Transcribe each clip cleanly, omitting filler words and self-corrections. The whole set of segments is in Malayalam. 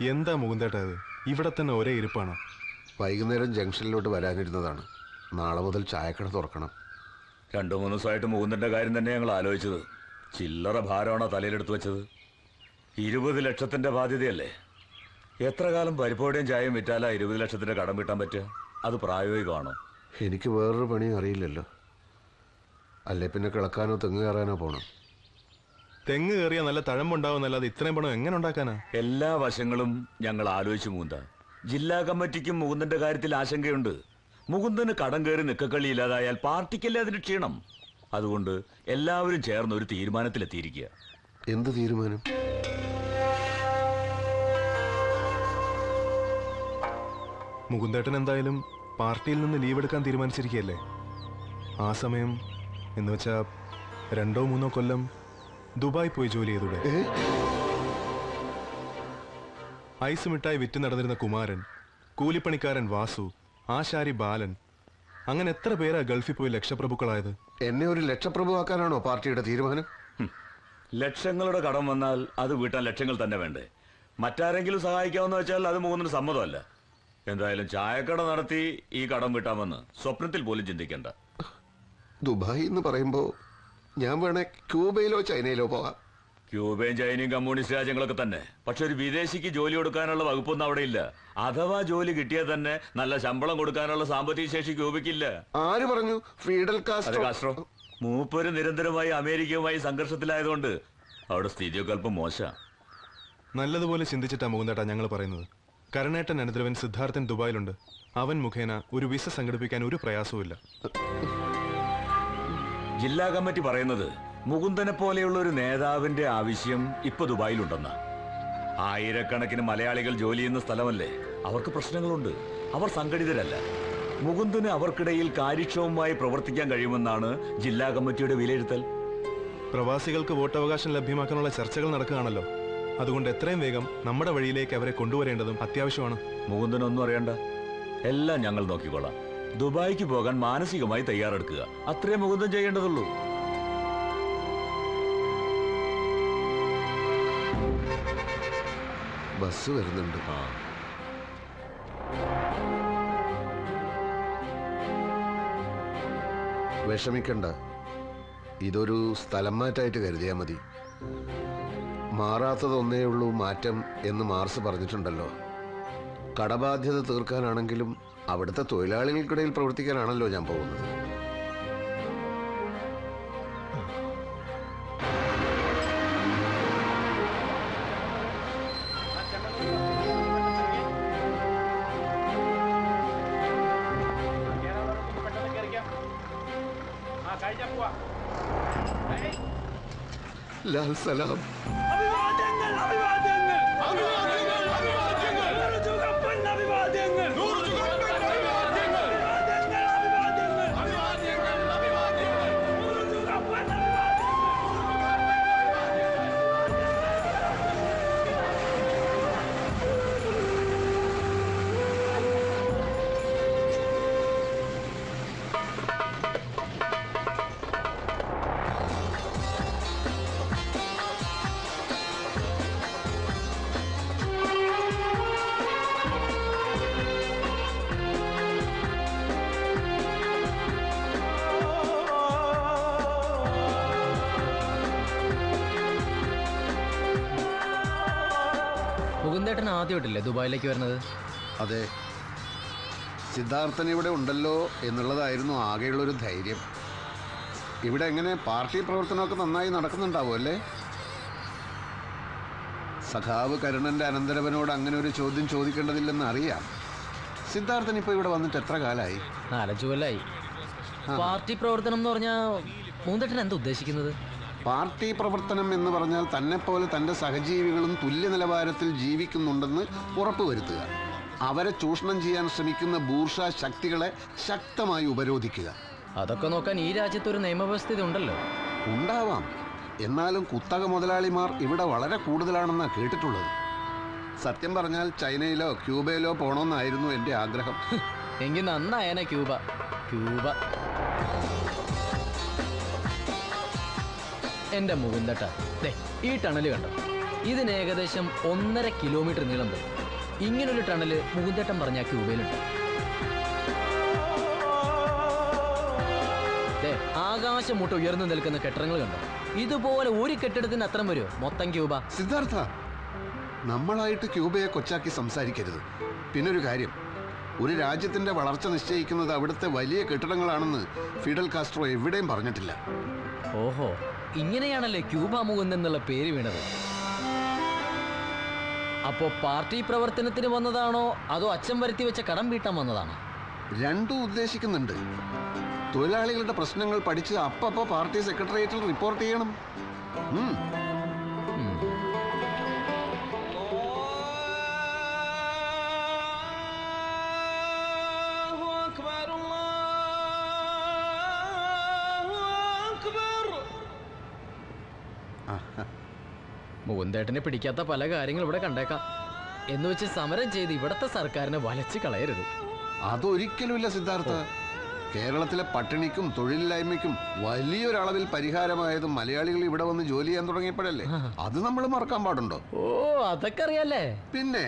എന്താ മുകുന്ദേട്ടാ ഇത്? ഇവിടെ തന്നെ ഒരേ ഇരിപ്പാണ്. വൈകുന്നേരം ജംഗ്ഷനിലോട്ട് വരാനിരുന്നതാണ്. നാളെ മുതൽ ചായക്കട തുറക്കണം. 2-3 ദിവസമായിട്ട് മുകുന്ദന്റെ കാര്യം തന്നെ ഞങ്ങൾ ആലോചിച്ചത്. ചില്ലറ ഭാരമാണോ തലയിലെടുത്ത് വെച്ചത്? 20 ലക്ഷത്തിന്റെ ബാധ്യതയല്ലേ? എത്ര കാലം പരിപ്പോടെയും ചായയും വിറ്റാലാ 20 ലക്ഷത്തിന്റെ കടം വീട്ടാൻ പറ്റുക? അത് പ്രായോഗികമാണോ? എനിക്ക് വേറൊരു പണിയും അറിയില്ലല്ലോ. അല്ലേ പിന്നെ കിളക്കാനോ തെങ്ങ് കയറാനോ പോണം. തെങ്ങ് കയറിയാൽ നല്ല തഴമ്പുണ്ടാവുന്നല്ലാതെ ഇത്രയും പണം എങ്ങനെ ഉണ്ടാക്കാനാ? എല്ലാ വശങ്ങളും ഞങ്ങൾ ആലോചിച്ചു മുകുന്ദ. ജില്ലാ കമ്മിറ്റിക്കും മുകുന്ദന്റെ കാര്യത്തിൽ ആശങ്കയുണ്ട്. മുകുന്ദന് കടം കയറി നിക്കക്കളി ഇല്ലാതായാൽ പാർട്ടിക്കല്ലേ അതിന് ക്ഷീണം. അതുകൊണ്ട് എല്ലാവരും ചേർന്ന് ഒരു തീരുമാനത്തിലെത്തിയിരിക്കുക. എന്ത് തീരുമാനം? മുകുന്ദേട്ടൻ എന്തായാലും പാർട്ടിയിൽ നിന്ന് ലീവ് എടുക്കാൻ തീരുമാനിച്ചിരിക്കുകയല്ലേ. ആ സമയം എന്ന് വെച്ചാ 2-3 കൊല്ലം ദുബായ് പോയി ജോലി ചെയ്തൂടെ? ഐസ് മിഠായി വിറ്റ് നടന്നിരുന്ന കുമാരൻ, കൂലിപ്പണിക്കാരൻ വാസു, ആശാരി ബാലൻ, അങ്ങനെ എത്ര പേരാ ഗൾഫിൽ പോയി ലക്ഷപ്രഭുക്കളായത്? എന്നെ ഒരു ലക്ഷപ്രഭു ആക്കാനാണോ പാർട്ടിയുടെ തീരുമാനം? ലക്ഷങ്ങളുടെ കടം വന്നാൽ അത് വീട്ടാൻ ലക്ഷങ്ങൾ തന്നെ വേണ്ടേ? മറ്റാരെങ്കിലും സഹായിക്കാമെന്ന് വെച്ചാൽ അത് മുകുന്ദന് സമ്മതമല്ല. എന്തായാലും ചായക്കട നടത്തി ഈ കടം വീട്ടാമെന്ന് സ്വപ്നത്തിൽ പോലും ചിന്തിക്കേണ്ട. ദുബായ് എന്ന് പറയുമ്പോൾ ഞാൻ വേണേ ക്യൂബയിലോ ചൈനയിലോ പോകാം. ക്യൂബയും ചൈനയും കമ്മ്യൂണിസ്റ്റ് രാജ്യങ്ങളൊക്കെ തന്നെ. പക്ഷെ ഒരു വിദേശിക്ക് ജോലി കൊടുക്കാനുള്ള വകുപ്പൊന്നും അവിടെ ഇല്ല. അഥവാ ജോലി കിട്ടിയാൽ തന്നെ നല്ല ശമ്പളം കൊടുക്കാനുള്ള സാമ്പത്തിക ശേഷി ക്യൂബയ്ക്കില്ല. ആര് പറഞ്ഞു? Fidel Castro. മൂപ്പര് നിരന്തരമായി അമേരിക്കയുമായി സംഘർഷത്തിലായതുകൊണ്ട് അവിടെ സ്ഥിതിയൊക്കെ അല്പം മോശം. നല്ലതുപോലെ ചിന്തിച്ചിട്ടാ മുകുന്ദേട്ടാ ഞങ്ങൾ പറയുന്നത്. കരുണേട്ടൻ അനന്തരവൻ സിദ്ധാർത്ഥൻ ദുബായിലുണ്ട്. അവൻ മുഖേന ഒരു വിസ സംഘടിപ്പിക്കാൻ ഒരു പ്രയാസവുമില്ല. ജില്ലാ കമ്മിറ്റി പറയുന്നത് മുകുന്ദനെ പോലെയുള്ള ഒരു നേതാവിന്റെ ആവശ്യം ഇപ്പൊ ദുബായിലുണ്ടെന്ന. ആയിരക്കണക്കിന് മലയാളികൾ ജോലി ചെയ്യുന്ന സ്ഥലമല്ലേ. അവർക്ക് പ്രശ്നങ്ങളുണ്ട്. അവർ സംഘടിതരല്ല. മുകുന്ദന് അവർക്കിടയിൽ കാര്യക്ഷമമായി പ്രവർത്തിക്കാൻ കഴിയുമെന്നാണ് ജില്ലാ കമ്മിറ്റിയുടെ വിലയിരുത്തൽ. പ്രവാസികൾക്ക് വോട്ടവകാശം ലഭ്യമാക്കാനുള്ള ചർച്ചകൾ നടക്കുകയാണല്ലോ. അതുകൊണ്ട് എത്രയും വേഗം നമ്മുടെ വഴിയിലേക്ക് അവരെ കൊണ്ടുവരേണ്ടതും അത്യാവശ്യമാണ്. മുകുന്ദനൊന്നും അറിയണ്ട, എല്ലാം ഞങ്ങൾ നോക്കിക്കോളാം. ദുബായിക്ക് പോകാൻ മാനസികമായി തയ്യാറെടുക്കുക. അത്രേ മുകുന്ദൻ ചെയ്യേണ്ടതുള്ളൂ. ബസ് വരുന്നുണ്ട്. വിഷമിക്കണ്ട, ഇതൊരു സ്ഥലം മാറ്റായിട്ട് കരുതിയാൽ മതി. മാറാത്തതൊന്നേ ഉള്ളൂ മാറ്റം എന്ന് മാർസ് പറഞ്ഞിട്ടുണ്ടല്ലോ. കടബാധ്യത തീർക്കാനാണെങ്കിലും അവിടുത്തെ തൊഴിലാളികൾക്കിടയിൽ പ്രവർത്തിക്കാനാണല്ലോ ഞാൻ പോകുന്നത്. ലാൽ സലാം. മുകുന്ദേട്ടൻ ആദ്യമായിട്ടില്ലേ ദുബായിലേക്ക് വരുന്നത്? അതെ, സിദ്ധാർത്ഥൻ ഇവിടെ ഉണ്ടല്ലോ എന്നുള്ളതായിരുന്നു ആകെയുള്ളൊരു ധൈര്യം. ഇവിടെ എങ്ങനെ പാർട്ടി പ്രവർത്തനമൊക്കെ നന്നായി നടക്കുന്നുണ്ടാവും അല്ലേ? സഖാവ് കരുണന്റെ അനന്തരവനോട് അങ്ങനെ ഒരു ചോദ്യം ചോദിക്കേണ്ടതില്ലെന്ന് അറിയാം. സിദ്ധാർത്ഥൻ ഇപ്പോൾ ഇവിടെ വന്നിട്ട് എത്ര കാലമായി? 4-5 കൊല്ലമായി. പാർട്ടി പ്രവർത്തനം എന്ന് പറഞ്ഞാൽ മുകുന്ദേട്ടൻ എന്താ ഉദ്ദേശിക്കുന്നത്? പാർട്ടി പ്രവർത്തനം എന്ന് പറഞ്ഞാൽ തന്നെപ്പോലെ തൻ്റെ സഹജീവികളും തുല്യ നിലവാരത്തിൽ ജീവിക്കുന്നുണ്ടെന്ന് ഉറപ്പുവരുത്തുക. അവരെ ചൂഷണം ചെയ്യാൻ ശ്രമിക്കുന്ന ബൂർഷാ ശക്തികളെ ശക്തമായി ഉപരോധിക്കുക. അതൊക്കെ നോക്കാൻ ഈ രാജ്യത്ത് ഒരു നിയമവ്യവസ്ഥ ഉണ്ടല്ലോ. ഉണ്ടാവാം, എന്നാലും കുത്തക മുതലാളിമാർ ഇവിടെ വളരെ കൂടുതലാണെന്നാണ് കേട്ടിട്ടുള്ളത്. സത്യം പറഞ്ഞാൽ ചൈനയിലോ ക്യൂബയിലോ പോകണമെന്നായിരുന്നു എൻ്റെ ആഗ്രഹം. എങ്കിൽ നന്നായനെ ക്യൂബ. എൻ്റെ മുകുന്ദേട്ടാ, ഈ ടണല് കണ്ടോ? ഇതിന് ഏകദേശം 1.5 കിലോമീറ്റർ നീളം വരും. ഇങ്ങനൊരു ടണല് മുകുന്ദേട്ടൻ പറഞ്ഞ ക്യൂബയിലുണ്ട്. ആകാശം മുട്ട ഉയർന്നു നിൽക്കുന്ന കെട്ടിടങ്ങൾ കണ്ടോ? ഇതുപോലെ ഒരു കെട്ടിടത്തിന് അത്രം വരുമോ മൊത്തം ക്യൂബ? സിദ്ധാർത്ഥ, നമ്മളായിട്ട് ക്യൂബയെ കൊച്ചാക്കി സംസാരിക്കരുത്. പിന്നൊരു കാര്യം, ഒരു രാജ്യത്തിന്റെ വളർച്ച നിശ്ചയിക്കുന്നത് അവിടുത്തെ വലിയ കെട്ടിടങ്ങളാണെന്ന് ഫിഡൽ കാസ്ട്രോ എവിടെയും പറഞ്ഞിട്ടില്ല. ഓഹോ, ഇങ്ങനെയാണല്ലേ ക്യൂബ മുകുന്ദൻ എന്നുള്ള പേര് വീണത്. അപ്പോ പാർട്ടി പ്രവർത്തനത്തിന് വന്നതാണോ അതോ അച്ഛൻ വരുത്തി വെച്ച കടം വീട്ടാൻ വന്നതാണോ? രണ്ടും ഉദ്ദേശിക്കുന്നുണ്ട്. തൊഴിലാളികളുടെ പ്രശ്നങ്ങൾ പഠിച്ച് അപ്പപ്പോ പാർട്ടി സെക്രട്ടേറിയറ്റിൽ റിപ്പോർട്ട് ചെയ്യണം. മുകുന്ദേട്ടനെ പിടിക്കാത്ത പല കാര്യങ്ങൾ ഇവിടെ കണ്ടേക്കാം. എന്ന് വെച്ച് സമരം ചെയ്ത് ഇവിടത്തെ സർക്കാരിനെ വലച്ച് കളയരുത്. അതൊരിക്കലുമില്ല സിദ്ധാർത്ഥ. കേരളത്തിലെ പട്ടിണിക്കും തൊഴിലില്ലായ്മയ്ക്കും വലിയൊരളവിൽ പരിഹാരമായതും മലയാളികൾ ഇവിടെ വന്ന് ജോലി ചെയ്യാൻ തുടങ്ങിയപ്പോഴല്ലേ. അത് നമ്മൾ മറക്കാൻ പാടുണ്ടോ? ഓ, അതൊക്കെ അറിയാലേ. പിന്നെ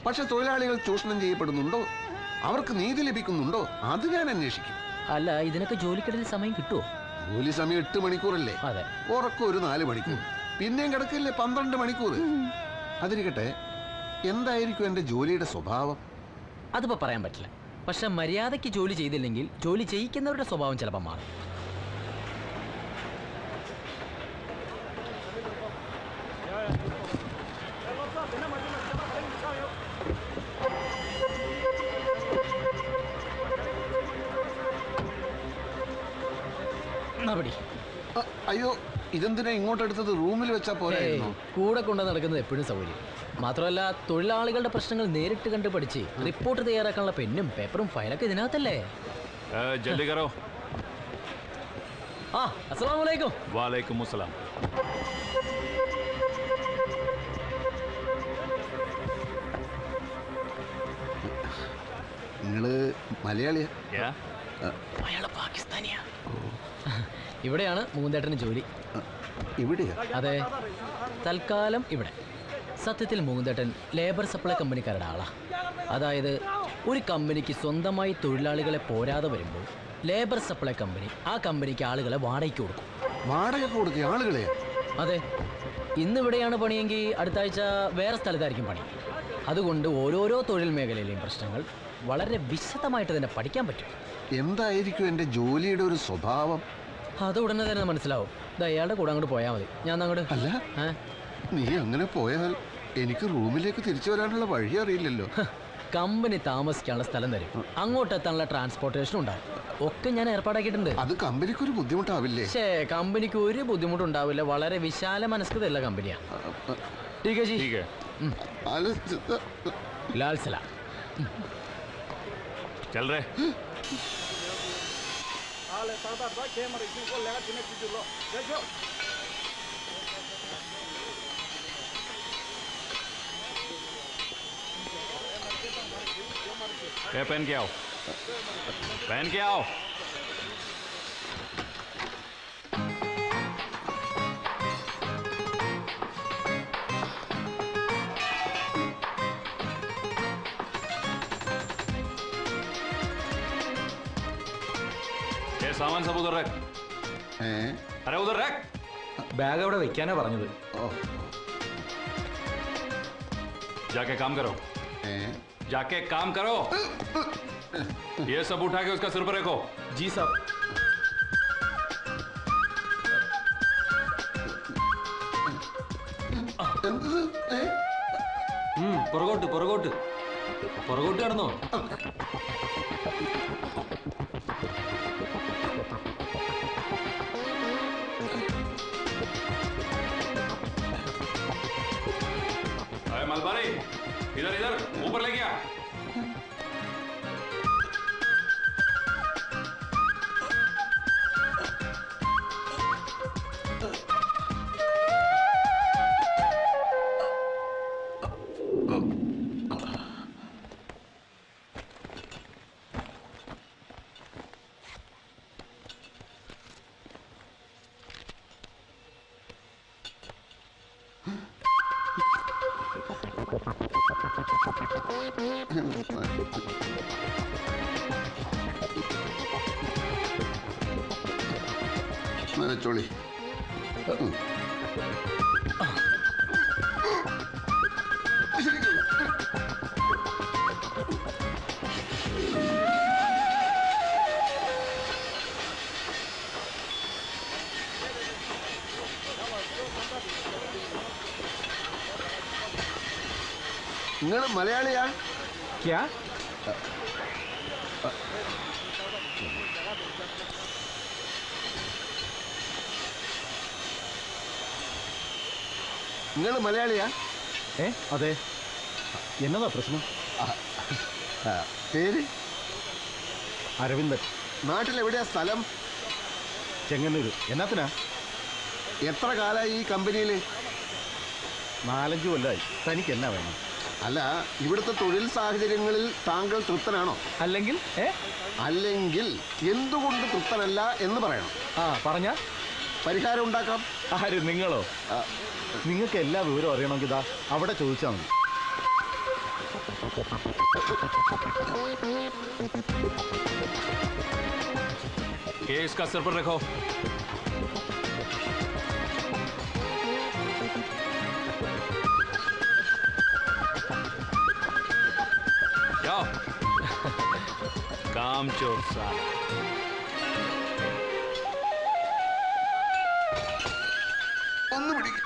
പക്ഷെ തൊഴിലാളികൾ ചൂഷണം ചെയ്യപ്പെടുന്നുണ്ടോ, അവർക്ക് നീതി ലഭിക്കുന്നുണ്ടോ, അത് ഞാൻ അന്വേഷിക്കും. അല്ല, ഇതിനൊക്കെ ജോലിക്കിടയിൽ സമയം കിട്ടുമോ? ജോലി സമയം 8 മണിക്കൂറല്ലേ? അതെ. ഉറക്കം ഒരു 4 മണിക്കൂർ, പിന്നെയും കിടക്കില്ലേ 12 മണിക്കൂർ. അതിരിക്കട്ടെ, എന്തായിരിക്കും എന്റെ ജോലിയുടെ സ്വഭാവം? അതിപ്പോ പറയാൻ പറ്റില്ല. പക്ഷെ മര്യാദയ്ക്ക് ജോലി ചെയ്തില്ലെങ്കിൽ ജോലി ചെയ്യിക്കുന്നവരുടെ സ്വഭാവം ചിലപ്പോൾ മാറും. അയ്യോ, ഇതെന്തിനാ ഇങ്ങോട്ടെടുത്തത്? റൂമിൽ വെച്ചാ പോരായിരുന്നോ? കൂടെ കൊണ്ട് നടക്കുന്നത് എപ്പോഴും സൗകര്യം. മാത്രമല്ല, തൊഴിലാളികളുടെ പ്രശ്നങ്ങൾ നേരിട്ട് കണ്ട് പഠിച്ച് റിപ്പോർട്ട് തയ്യാറാക്കാനുള്ള പെന്നും പേപ്പറും ഫയലൊക്കെ ഇതിനകത്തല്ലേ. ജൽദി കരോ. അസ്സലാമു അലൈക്കും. വാലൈക്കും അസ്സലാം. നിങ്ങള് മലയാളിയാ? അയാള് പാകിസ്ഥാനിയാ. ഇവിടെയാണ് മുകുന്ദേട്ടന് ജോലി. ഇവിടെയാ? അതെ, തൽക്കാലം ഇവിടെ. സത്യത്തിൽ മുകുന്ദേട്ടൻ ലേബർ സപ്ലൈ കമ്പനിക്കാരുടെ ആളാ. അതായത് ഒരു കമ്പനിക്ക് സ്വന്തമായി തൊഴിലാളികളെ പോരാതെ വരുമ്പോൾ ലേബർ സപ്ലൈ കമ്പനി ആ കമ്പനിക്ക് ആളുകളെ വാടകയ്ക്ക് കൊടുക്കും. വാടക കൊടുക്കുക ആളുകളെ? അതെ. ഇന്നിവിടെയാണ് പണിയെങ്കിൽ അടുത്ത ആഴ്ച വേറെ സ്ഥലത്തായിരിക്കും പണി. അതുകൊണ്ട് ഓരോരോ തൊഴിൽ മേഖലയിലെയും പ്രശ്നങ്ങൾ വളരെ വിശദമായിട്ട് തന്നെ പഠിക്കാൻ പറ്റും. എന്തായിരിക്കും എൻ്റെ ജോലിയുടെ ഒരു സ്വഭാവം? അത് ഉടനെ തന്നെ മനസ്സിലാവും. ഇത് അയാളുടെ കൂടെ അങ്ങോട്ട് പോയാൽ മതി. ഞാൻ അങ്ങോട്ട്. അല്ല, നീ അങ്ങനെ പോയാൽ എനിക്ക് റൂമിലേക്ക് തിരിച്ചു വരാനുള്ള വഴി അറിയില്ലല്ലോ. കമ്പനി താമസിക്കാനുള്ള സ്ഥലം തരും, അങ്ങോട്ട് എത്താനുള്ള ട്രാൻസ്പോർട്ടേഷൻ ഉണ്ടാവും, ഒക്കെ ഞാൻ ഏർപ്പാടാക്കിയിട്ടുണ്ട്. അത് കമ്പനിക്കൊരു ബുദ്ധിമുട്ടാവില്ലേ? കമ്പനിക്ക് ഒരു ബുദ്ധിമുട്ടുണ്ടാവില്ല. വളരെ വിശാല മനസ്കതയുള്ള കമ്പനിയാ. ലാൽ സലാം. चल रहे पहन के आओ, पहन के आओ. सामान सब उधर रख. अरे उधर रख. ബാഗ് അവിടെ വെക്കാനാ പറഞ്ഞത്. जाके काम करो, जाके काम करो. ये सब उठा के उसका सिर पर रखो. जी साहब. പുറകോട്ട് പുറകോട്ട് പുറകോട്ട് കടന്നോ. मलबारी इधर इधर ऊपर ले गया. വെച്ചോളി. നിങ്ങൾ മലയാളിയാ? നിങ്ങൾ മലയാളിയാ? അതെ. എന്നതാ പ്രശ്നം? പേര്? അരവിന്ദൻ. നാട്ടിലെവിടെയാ സ്ഥലം? ചെങ്ങന്നൂര്. എന്നാത്തിനാ? എത്ര കാലമായി ഈ കമ്പനിയിൽ? 4-5 കൊല്ലമായി. തനിക്ക് എന്നാ വേണം? അല്ല, ഇവിടുത്തെ തൊഴിൽ സാഹചര്യങ്ങളിൽ താങ്കൾ തൃപ്തനാണോ? അല്ലെങ്കിൽ അല്ലെങ്കിൽ എന്തുകൊണ്ട് തൃപ്തനല്ല എന്ന് പറയണം. പറഞ്ഞ പരിഹാരം ഉണ്ടാക്കാം. ആര്? നിങ്ങളോ? നിങ്ങൾക്ക് എല്ലാ വിവരവും അറിയണമെങ്കിൽ ഇതാ അവിടെ ചോദിച്ചാൽ മതി. ये इसका सिर पर रखो। जाओ। काम चोर साहब। ഒന്ന് പിടിക്ക്.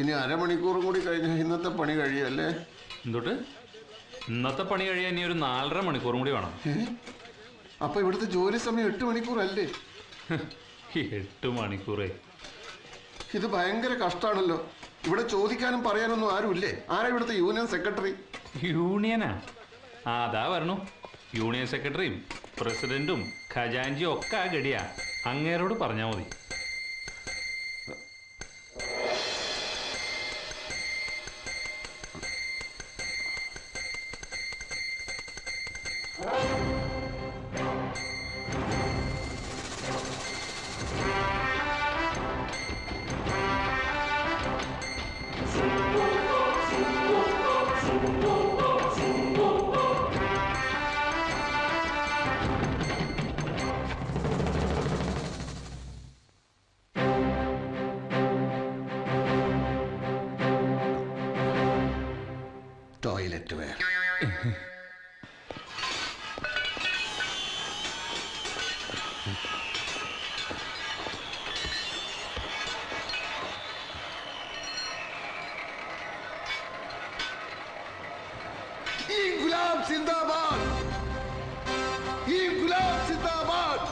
ഇനി അരമണിക്കൂറും കൂടി കഴിഞ്ഞാൽ ഇന്നത്തെ പണി കഴിയല്ലേ? എന്തുട്ട്? ഇന്നത്തെ പണി കഴിയാൻ ഇനി ഒരു 4.5 മണിക്കൂറും കൂടി വേണം. അപ്പൊ ഇവിടുത്തെ ജോലി സമയം 8 മണിക്കൂറല്ലേ? 8 മണിക്കൂറേ. ഇത് ഭയങ്കര കഷ്ടാണല്ലോ. ഇവിടെ ചോദിക്കാനും പറയാനൊന്നും ആരുമില്ലേ? ആരാ ഇവിടുത്തെ യൂണിയൻ സെക്രട്ടറി? യൂണിയനാ? അതാ വരണു. യൂണിയൻ സെക്രട്ടറിയും പ്രസിഡന്റും ഖജാൻജിയും ഒക്കെ ആ ഗടിയാ. അങ്ങേരോട് പറഞ്ഞാൽ മതി. ടോയ്ലറ്റ് വേണം. ഇൻക്ലാബ് സിന്ദാബാദ്! ഇൻക്ലാബ് സിന്ദാബാദ്!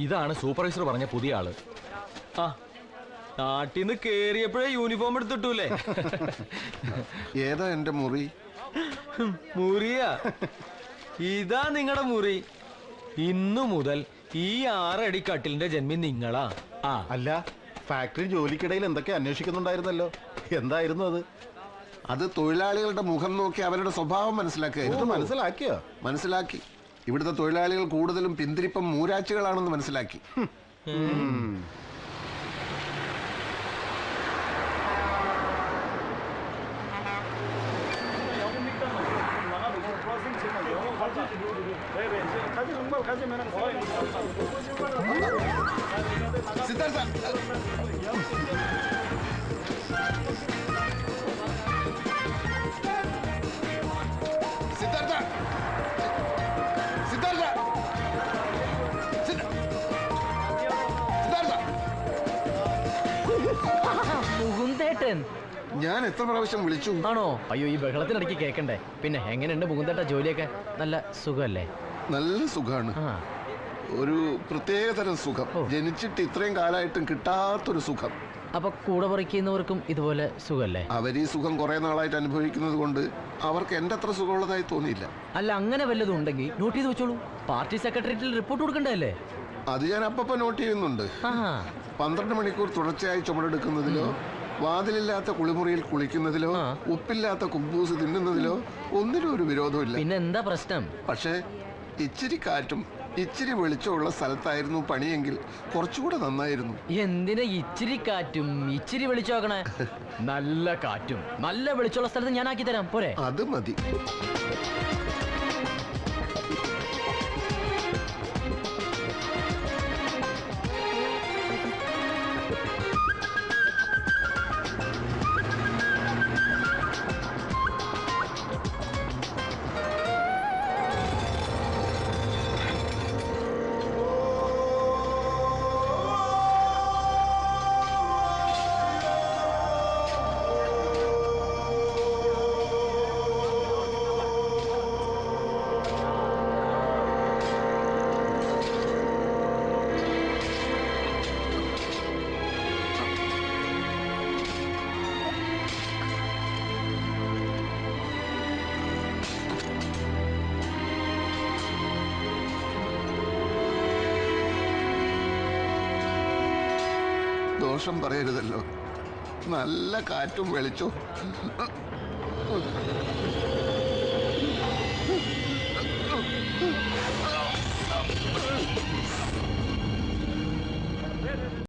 ഇതാണ് സൂപ്പർവൈസർ പറഞ്ഞ പുതിയ ആള്. നാട്ടിൽ നിന്ന് കേറിയപ്പോഴേ യൂണിഫോം എടുത്തിട്ടൂലേ? ഏതാ എന്റെ മുറി? മുറിയാ? ഇതാ നിങ്ങളുടെ മുറി. ഇന്നു മുതൽ ഈ 6 അടി കട്ടിലിന്റെ ജന്മി നിങ്ങളാ. അല്ല, ഫാക്ടറി ജോലിക്കിടയിൽ എന്തൊക്കെ അന്വേഷിക്കുന്നുണ്ടായിരുന്നല്ലോ. എന്തായിരുന്നു അത്? അത് തൊഴിലാളികളുടെ മുഖം നോക്കി അവരുടെ സ്വഭാവം മനസ്സിലാക്കുക. മനസ്സിലാക്കിയോ? മനസ്സിലാക്കി. ഇവിടുത്തെ തൊഴിലാളികൾ കൂടുതലും പിന്തിരിപ്പം മൂരാച്ചുകളാണെന്ന് മനസ്സിലാക്കി. സിദ്ധാർത്ഥ സിദ്ധാർത്ഥ സിദ്ധാർത്ഥ സിദ്ധാർത്ഥ മുകുന്ദേട്ടൻ ഞാൻ എത്ര പ്രാവശ്യം വിളിച്ചു? ആണോ? അയ്യോ, ഈ ബഹളത്തിനിടയ്ക്ക് കേൾക്കണ്ടേ. പിന്നെ എങ്ങനെയുണ്ട് മുകുന്ദേട്ട ജോലിയൊക്കെ? നല്ല സുഖമല്ലേ? നല്ല സുഖാണ്. ആ, ഒരു പ്രത്യേകതരം സുഖം. ജനിച്ചിട്ട് ഇത്രയും കാലമായിട്ടും കിട്ടാത്തൊരു സുഖം. അപ്പൊ കൂടെ പറിക്കുന്നവർക്കും ഇതുപോലെ സുഖമല്ലേ? അവർ ഈ സുഖം കുറെ നാളായിട്ട് അനുഭവിക്കുന്നത് കൊണ്ട് അവർക്ക് എന്റെ അത്ര സുഖമുള്ളതായി തോന്നിയില്ല. അല്ല, അങ്ങനെ വല്ലതും ഉണ്ടെങ്കിൽ നോട്ട് ചെയ്ത് വെച്ചോളൂ. പാർട്ടി സെക്രട്ടേറിയറ്റിൽ റിപ്പോർട്ട് കൊടുക്കണ്ടല്ലേ? അത് ഞാൻ അപ്പപ്പോ നോട്ട് ചെയ്യുന്നുണ്ട്. ആ, 12 മണിക്കൂർ തുടർച്ചയായി ചുമടെടുക്കുന്നതിലോ, വാതിലില്ലാത്ത കുളിമുറിയിൽ കുളിക്കുന്നതിലോ, ഉപ്പില്ലാത്ത കുബൂസ് തിന്നുന്നതിലോ ഒന്നിനും ഒരു വിരോധമില്ല. പിന്നെ എന്താ പ്രശ്നം? പക്ഷേ ഇച്ചിരി കാറ്റും ഇച്ചിരി വെളിച്ചമുള്ള സ്ഥലത്തായിരുന്നു പണിയെങ്കിൽ കുറച്ചുകൂടെ നന്നായിരുന്നു. എന്തിനാ ഇച്ചിരി കാറ്റും ഇച്ചിരി വെളിച്ചമാക്കണേ? നല്ല കാറ്റും നല്ല വെളിച്ചമുള്ള സ്ഥലത്ത് ഞാൻ ആക്കി തരാം, പോരെ? അത് മതി. ദോഷം പറയരുതല്ലോ. നല്ല കാറ്റും വെളിച്ചോ.